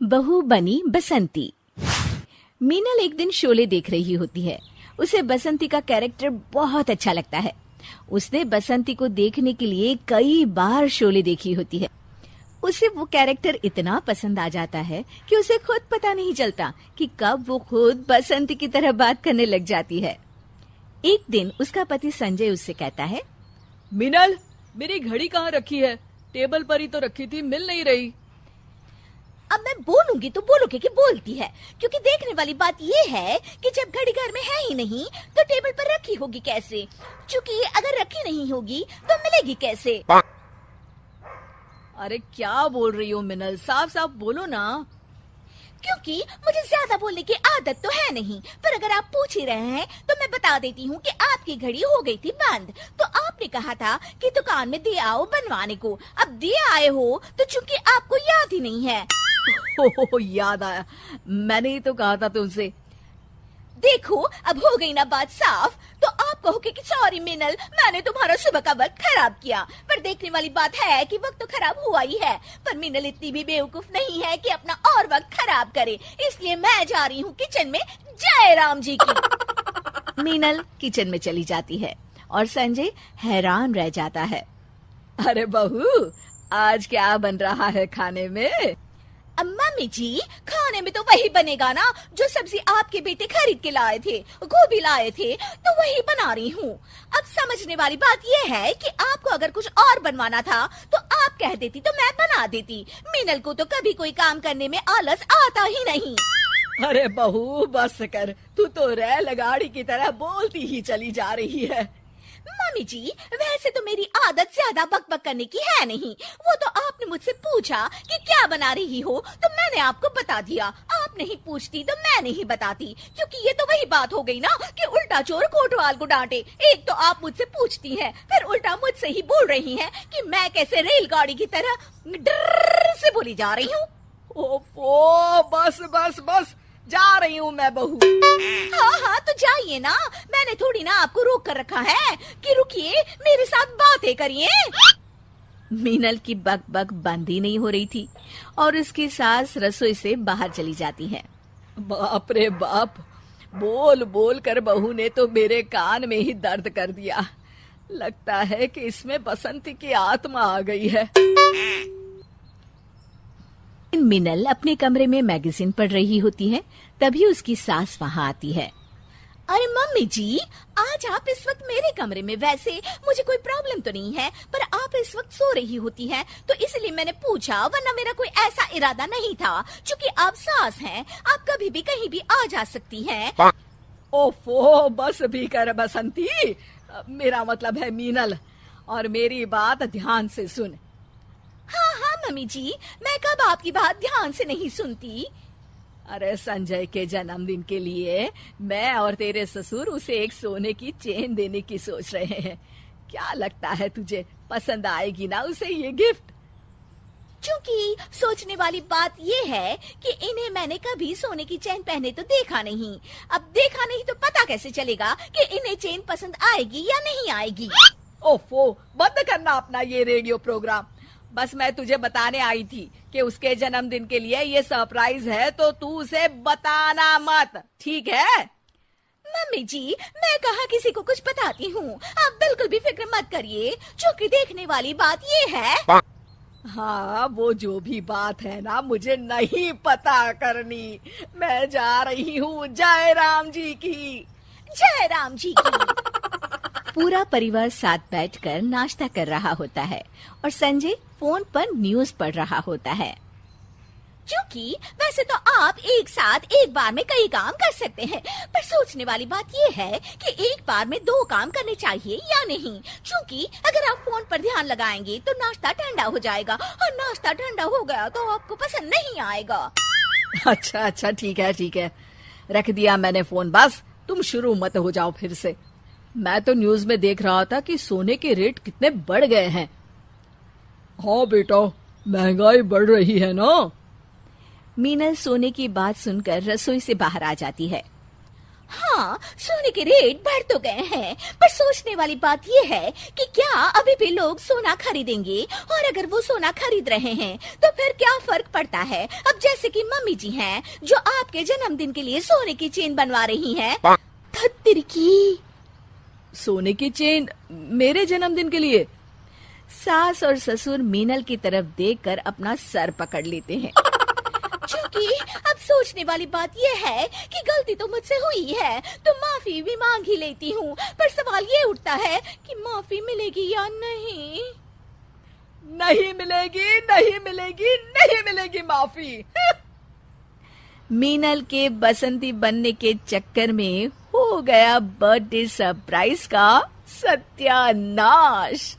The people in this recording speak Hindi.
बहू बनी बसंती। मीनल एक दिन शोले देख रही होती है। उसे बसंती का कैरेक्टर बहुत अच्छा लगता है। उसने बसंती को देखने के लिए कई बार शोले देखी होती है। उसे वो कैरेक्टर इतना पसंद आ जाता है कि उसे खुद पता नहीं चलता कि कब वो खुद बसंती की तरह बात करने लग जाती है। एक दिन उसका पति संजय उससे कहता है, मीनल, मेरी घड़ी कहाँ रखी है? टेबल पर ही तो रखी थी, मिल नहीं रही। अब मैं बोलूंगी तो बोलोगे कि बोलती है, क्योंकि देखने वाली बात ये है कि जब घड़ी घर में है ही नहीं तो टेबल पर रखी होगी कैसे? क्योंकि अगर रखी नहीं होगी तो मिलेगी कैसे? अरे क्या बोल रही हो मिनल, साफ साफ बोलो ना। क्योंकि मुझे ज्यादा बोलने की आदत तो है नहीं, पर अगर आप पूछ ही रहे हैं तो मैं बता देती हूँ कि आपकी घड़ी हो गई थी बंद। तो आपने कहा था कि दुकान में दे आओ बनवाने को। अब दे आए हो तो चूंकि आपको याद ही नहीं है। हो याद आया, मैंने ही तो कहा था तुमसे। देखो अब हो गई ना बात साफ। तो आप कहोगे कि सॉरी मिनल, मैंने तुम्हारा सुबह का वक्त खराब किया। पर देखने वाली बात है कि वक्त तो खराब हुआ ही है, पर मिनल इतनी भी बेवकूफ नहीं है कि अपना और वक्त खराब करे। इसलिए मैं जा रही हूँ किचन में। जय राम जी की। मीनल किचन में चली जाती है और संजय हैरान रह जाता है। अरे बहू, आज क्या बन रहा है खाने में? मम्मी जी, खाने में तो वही बनेगा ना जो सब्जी आपके बेटे खरीद के लाए थे, गोभी लाए थे, तो वही बना रही हूँ। अब समझने वाली बात यह है कि आपको अगर कुछ और बनवाना था तो आप कह देती तो मैं बना देती। मीनल को तो कभी कोई काम करने में आलस आता ही नहीं। अरे बहू बस कर, तू तो रेल गाड़ी की तरह बोलती ही चली जा रही है। मम्मी जी, वैसे तो मेरी आदत ज्यादा बकबक करने की है नहीं। वो तो आपने मुझसे पूछा कि क्या बना रही हो तो मैंने आपको बता दिया। आप नहीं पूछती तो मैं नहीं बताती, क्योंकि ये तो वही बात हो गई ना कि उल्टा चोर कोतवाल को डांटे। एक तो आप मुझसे पूछती हैं, फिर उल्टा मुझसे ही बोल रही हैं कि मैं कैसे रेलगाड़ी की तरह डर से बोली जा रही हूँ। ओफो, बस बस बस, जा रही हूँ मैं बहू। हाँ तो जाइए ना, मैंने थोड़ी ना आपको रोक कर रखा है कि रुकिए मेरे साथ बातें करिए। मीनल की बक बक बंद ही नहीं हो रही थी और उसकी सास रसोई से बाहर चली जाती है। बाप रे बाप, बोल बोल कर बहू ने तो मेरे कान में ही दर्द कर दिया। लगता है कि इसमें बसंती की आत्मा आ गई है। मिनल अपने कमरे में मैगजीन पढ़ रही होती है, तभी उसकी सास वहाँ आती है। अरे मम्मी जी, आज आप इस वक्त मेरे कमरे में, वैसे मुझे कोई प्रॉब्लम तो नहीं है, पर आप इस वक्त सो रही होती हैं, तो इसलिए मैंने पूछा, वरना मेरा कोई ऐसा इरादा नहीं था। क्योंकि आप सास हैं, आप कभी भी कहीं भी आ जा सकती हैं। ओफो, बस भी कर बसंती, मेरा मतलब है मीनल, और मेरी बात ध्यान से सुन। हाँ मम्मी जी, मैं कब आपकी बात ध्यान से नहीं सुनती। अरे संजय के जन्मदिन के लिए मैं और तेरे ससुर उसे एक सोने की चेन देने की सोच रहे हैं। क्या लगता है तुझे, पसंद आएगी ना उसे ये गिफ्ट? क्योंकि सोचने वाली बात ये है कि इन्हें मैंने कभी सोने की चेन पहने तो देखा नहीं। अब देखा नहीं तो पता कैसे चलेगा कि इन्हें चेन पसंद आएगी या नहीं आएगी। ओफो, बंद करना अपना ये रेडियो प्रोग्राम। बस मैं तुझे बताने आई थी कि उसके जन्मदिन के लिए ये सरप्राइज है, तो तू उसे बताना मत, ठीक है? मम्मी जी, मैं कहाँ किसी को कुछ बताती हूँ, आप बिल्कुल भी फिक्र मत करिए। क्योंकि देखने वाली बात ये है। हाँ, वो जो भी बात है ना, मुझे नहीं पता करनी। मैं जा रही हूँ जय राम जी की। जय राम जी की। पूरा परिवार साथ बैठकर नाश्ता कर रहा होता है और संजय फोन पर न्यूज पढ़ रहा होता है। क्योंकि वैसे तो आप एक साथ एक बार में कई काम कर सकते हैं, पर सोचने वाली बात ये है कि एक बार में दो काम करने चाहिए या नहीं। क्योंकि अगर आप फोन पर ध्यान लगाएंगे तो नाश्ता ठंडा हो जाएगा, और नाश्ता ठंडा हो गया तो आपको पसंद नहीं आएगा। अच्छा, ठीक है, रख दिया मैंने फोन। बस तुम शुरू मत हो जाओ फिर से। मैं तो न्यूज में देख रहा था कि सोने के रेट कितने बढ़ गए हैं। हाँ बेटा, महंगाई बढ़ रही है ना। मीनल सोने की बात सुनकर रसोई से बाहर आ जाती है। हाँ, सोने के रेट बढ़ तो गए हैं, पर सोचने वाली बात यह है कि क्या अभी भी लोग सोना खरीदेंगे, और अगर वो सोना खरीद रहे हैं तो फिर क्या फर्क पड़ता है। अब जैसे कि मम्मी जी हैं जो आपके जन्मदिन के लिए सोने की चेन बनवा रही हैं। धत्तिर की। सोने की चेन मेरे जन्मदिन के लिए? सास और ससुर मीनल की तरफ देखकर अपना सर पकड़ लेते हैं। क्योंकि अब सोचने वाली बात यह है कि गलती तो मुझसे हुई है, तो माफी भी मांग ही लेती हूँ, पर सवाल ये उठता है कि माफी मिलेगी या नहीं। नहीं मिलेगी, नहीं मिलेगी, नहीं मिलेगी माफी। मीनल के बसंती बनने के चक्कर में हो गया बर्थडे सरप्राइज का सत्यानाश।